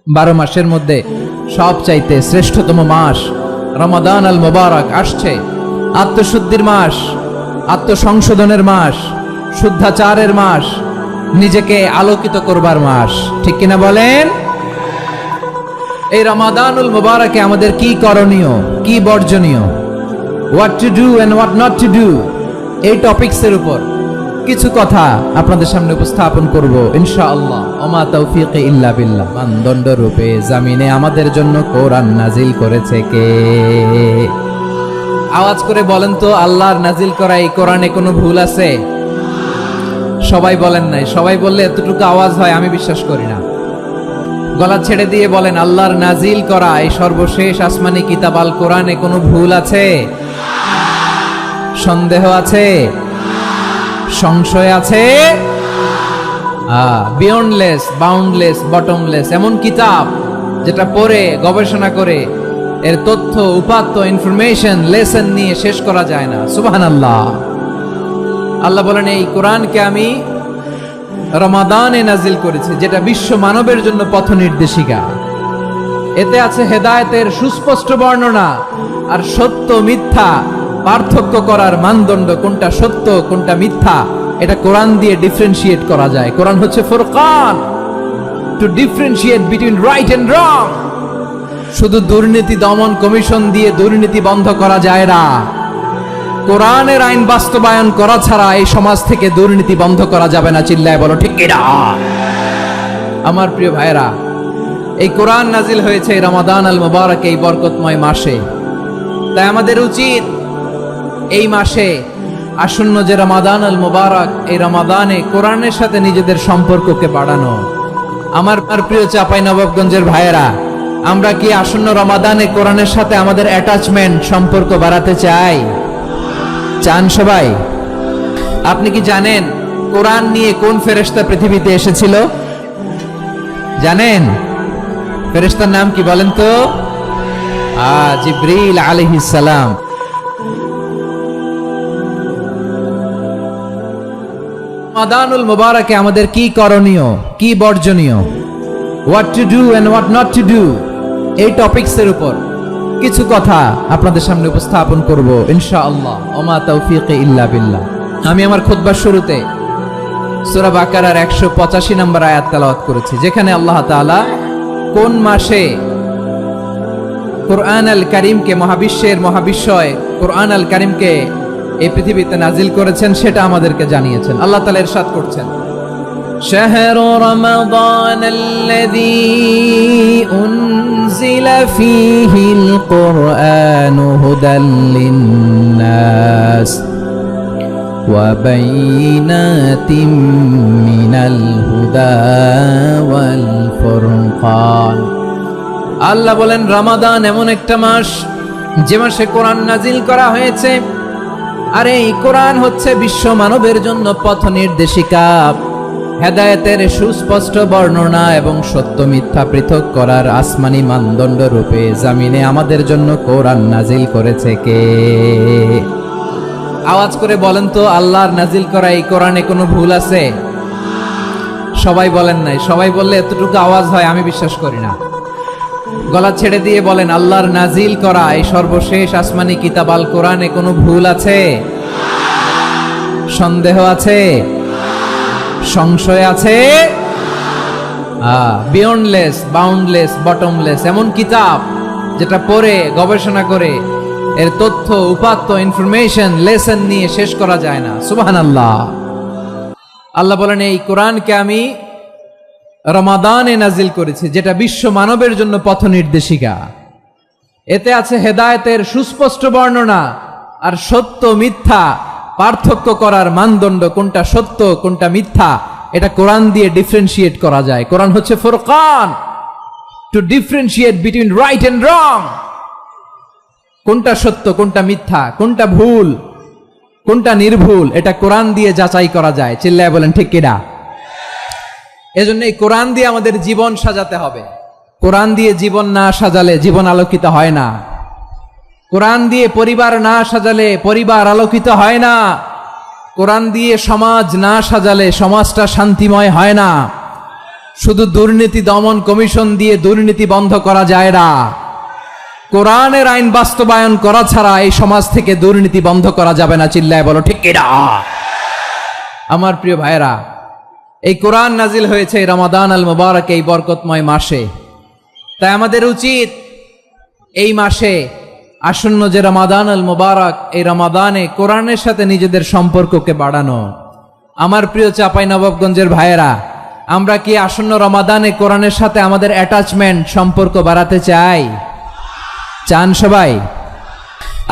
12 মাসের মধ্যে সবচাইতে শ্রেষ্ঠতম মাস রমাদান আল মুবারক আসছে। আত্মশুদ্ধির মাস, আত্মসংশোধনের মাস, শুদ্ধাচারের মাস, নিজেকে আলোকিত করবার মাস, ঠিক কিনা বলেন? এই রমাদানুল মুবারকে আমাদের কি করণীয়, কি বর্জনীয়, what to do and what not to do, এই টপিকসের উপর কিছু কথা আপনাদের সামনে উপস্থাপন করব ইনশাআল্লাহ। ওমা তৌফিক ইল্লা বিল্লাহ। মানদণ্ড রূপে জামিনে আমাদের জন্য কোরআন নাজিল করেছে কে? আওয়াজ করে বলেন তো, আল্লাহর নাজিল করা এই কোরআনে কোনো ভুল আছে? সবাই বলেন নাই। সবাই বললে এতটুকু আওয়াজ হয় আমি বিশ্বাস করি না। গলা ছেড়ে দিয়ে বলেন, আল্লাহর নাজিল করা এই সর্বশেষ আসমানি কিতাব আল কোরআনে কোনো ভুল আছে? সন্দেহ আছে? সংশয় আছে? বিয়ন্ডলেস, বাউন্ডলেস, বটমলেস এমন কিতাব যেটা পড়ে গবেষণা করে এর তথ্য, উপাত্ত, ইনফরমেশন, লেসন নিয়ে শেষ করা যায় না। সুবহানাল্লাহ। আল্লাহ বলেন, এই কোরআনকে আমি রমাদানে নাজিল করেছি, যেটা বিশ্ব মানবের জন্য পথ নির্দেশিকা। এতে আছে হেদায়েতের সুস্পষ্ট বর্ণনা আর সত্য মিথ্যা পার্থক্য করার মানদণ্ড, কোনটা সত্য কোনটা মিথ্যা এটা কোরআন দিয়ে ডিফারেন্সিয়েট করা যায়। কোরআন হচ্ছে ফুরকান, to differentiate between right and wrong. শুধু দুর্নীতি দমন কমিশন দিয়ে দুর্নীতি বন্ধ করা যায় না। কোরআনের আইন বাস্তবায়ন করা ছাড়া এই সমাজ থেকে দুর্নীতি বন্ধ করা যাবে না। চিল্লায় বলো ঠিক কিনা? আমার প্রিয় ভাইরা, এই কোরআন নাজিল হয়েছে রমাদান আল মুবারক, এই বরকতময় মাসে। তাই আমাদের উচিত এই মাসে আসন্ন যে রমাদান আল মুবারক, এই রমাদানে কোরআনের সাথে নিজেদের সম্পর্ককে বাড়ানো। আমার প্রিয় চাঁপাইনবাবগঞ্জের ভাইয়েরা, আমরা কি আসন্ন রমাদানে কোরআনের সাথে আমাদের অ্যাটাচমেন্ট, সম্পর্ক বাড়াতে চাই? চান সবাই? আপনি কি জানেন কোরআন নিয়ে কোন ফেরেশতা পৃথিবীতে এসেছিল? জানেন? ফেরেশতার নাম কি বলেন তো? জিবরিল আলাইহিস সালাম। রমাদানুল মুবারকে আমাদের কি করণীয়, কি বর্জনীয়, what to do and what not to do, এই টপিকসের উপর কিছু কথা আপনাদের সামনে উপস্থাপন করব ইনশাআল্লাহ। ওমা তৌফিক ইল্লা বিল্লাহ। আমি আমার খুতবার শুরুতে সূরা বাকারার 185 নম্বর আয়াত তেলাওয়াত করেছি, যেখানে আল্লাহ তাআলা কোন মাসে কোরআন আল কারীমকে, মহাবিশ্বের মহাবিশ্বয় কোরআন আল কারীমকে এই পৃথিবীতে নাজিল করেছেন সেটা আমাদেরকে জানিয়েছেন। আল্লাহ তাআলা ইরশাদ করছেন, শাহরু রমাদান আল্লাযী উনজিলা ফীহিল কুরআনু হুদাল লিন্নাস ওয়া বাইনাতিম মিনাল হুদা ওয়াল ফুরকান। আল্লাহ বলেন, রমাদান এমন একটা মাস যে মাসে কোরআন নাজিল করা হয়েছে, আর এই কোরআন হচ্ছে বিশ্ব মানবের জন্য পথ নির্দেশিকা, হেদায়েতের সুস্পষ্ট বর্ণনা এবং সত্য মিথ্যা পৃথক করার আসমানি মানদণ্ড রূপে জামিনে আমাদের জন্য কোরআন নাজিল করেছে কে? আওয়াজ করে বলেন তো, আল্লাহর নাজিল করা এই কোরআনে কোনো ভুল আছে? সবাই বলেন নাই। সবাই বললে এতটুকু আওয়াজ হয় আমি বিশ্বাস করি না। গলা ছেড়ে দিয়ে বলেন, আল্লাহর নাজিল করা এই সর্বশেষ আসমানি কিতাব আল কোরআনে কোনো ভুল আছে? সন্দেহ আছে? সংশয় আছে? বিয়ন্ডলেস, বাউন্ডলেস, বটমলেস এমন কিতাব যেটা পড়ে গবেষণা করে এর তথ্য, উপাত্ত, ইনফরমেশন, লেসন নিয়ে শেষ করা যায় না। সুবহানাল্লাহ। আল্লাহ বলেন, এই কোরআনকে আমি রমাদানে নাজিল করেছি, যেটা বিশ্ব মানবের জন্য পথ নির্দেশিকা। এতে আছে হেদায়েতের সুস্পষ্ট বর্ণনা আর সত্য মিথ্যা পার্থক্য করার মানদণ্ড, কোনটা সত্য কোনটা মিথ্যা এটা কোরআন দিয়ে ডিফারেন্সিয়েট করা যায়। কোরআন হচ্ছে ফুরকান, to differentiate between right and wrong. কোনটা সত্য কোনটা মিথ্যা, কোনটা ভুল কোনটা নির্ভুল, এটা কোরআন দিয়ে যাচাই করা যায়। চিল্লায় বলেন ঠিক কিনা? এজন্য এই কোরআন দিয়ে আমাদের জীবন সাজাতে হবে। কোরআন দিয়ে জীবন না সাজালে জীবন আলোকিত হয় না। কোরআন দিয়ে পরিবার না সাজালে পরিবার আলোকিত হয় না। কোরআন দিয়ে সমাজ না সাজালে সমাজটা শান্তিময় হয় না। শুধু দুর্নীতি দমন কমিশন দিয়ে দুর্নীতি বন্ধ করা যায় না। কোরআনের আইন বাস্তবায়ন করা ছাড়া এই সমাজ থেকে দুর্নীতি বন্ধ করা যাবে না। চিল্লায় বলো ঠিক কিনা? আমার প্রিয় ভাইরা, এই কোরআন নাজিল হয়েছে রমাদান আল মুবারক, এই বরকতময় মাসে। তাই আমাদের উচিত এই মাসে আসন্ন যে রমাদান আল মুবারক, এই রমাদানে কোরআনের সাথে নিজেদের সম্পর্ককে বাড়ানো। আমার প্রিয় চাঁপাইনবাবগঞ্জের ভাইয়েরা, আমরা কি আসন্ন রমাদানে কোরআনের সাথে আমাদের অ্যাটাচমেন্ট, সম্পর্ক বাড়াতে চাই? চান সবাই?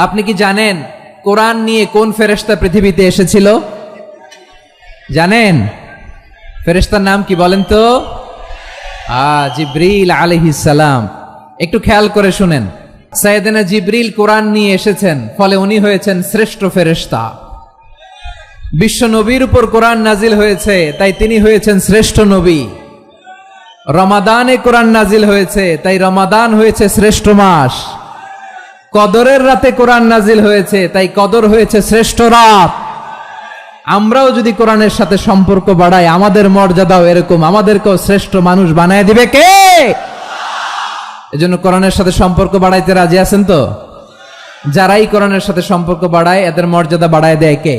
আপনি কি জানেন কোরআন নিয়ে কোন ফেরেশতা পৃথিবীতে এসেছিল? জানেন ফেরেশতার নাম কি বলেন তো? জিবরিল আলাইহিস সালাম। একটু খেয়াল করে শুনেন, সাইয়েদনা জিবরিল কোরআন নিয়ে এসেছেন, ফলে উনি হয়েছেন শ্রেষ্ঠ ফেরেশতা। বিশ্ব নবীর উপর কোরআন নাজিল হয়েছে, তাই তিনি হয়েছেন শ্রেষ্ঠ নবী। রমাদানে কোরআন নাজিল হয়েছে, তাই রমাদান হয়েছে শ্রেষ্ঠ মাস। কদরের রাতে কোরআন নাজিল হয়েছে, তাই কদর হয়েছে শ্রেষ্ঠ রাত। আমরাও যদি কোরআনের সাথে সম্পর্ক বাড়াই, আমাদের মর্যাদাও এরকম, আমাদেরকেও শ্রেষ্ঠ মানুষ বানায় দিবে কে? এজন্য কোরআনের সাথে সম্পর্ক বাড়াইতে রাজি আছেন তো? যারাই কোরআনের সাথে সম্পর্ক বাড়ায়, এদের মর্যাদা বাড়ায় দেয় কে?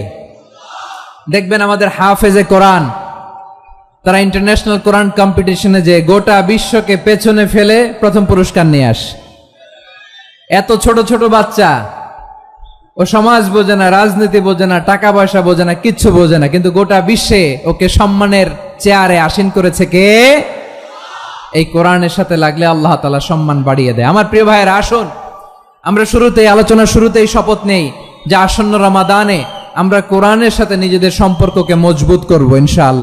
দেখবেন আমাদের হাফেজে কোরআন, তারা ইন্টারন্যাশনাল কোরআন কম্পিটিশনে যে গোটা বিশ্বকে পেছনে ফেলে প্রথম পুরস্কার নিয়ে আসে। এত ছোট ছোট বাচ্চা, ও সমাজ বোঝে না, রাজনীতি বোঝে না, টাকা পয়সা বোঝে না, কিচ্ছু বোঝে না, কিন্তু গোটা বিশ্বে ওকে সম্মানের চেয়ারে আসীন করেছে কে? এই কোরআনের সাথে লাগলে আল্লাহ তাআলা সম্মান বাড়িয়ে দেয়। আমার প্রিয় ভাইয়েরা, আসুন আমরা আলোচনার শুরুতেই শপথ নেই যে আসন্ন রমাদানে আমরা কোরআনের সাথে নিজেদের সম্পর্ককে মজবুত করব ইনশাআল্লাহ।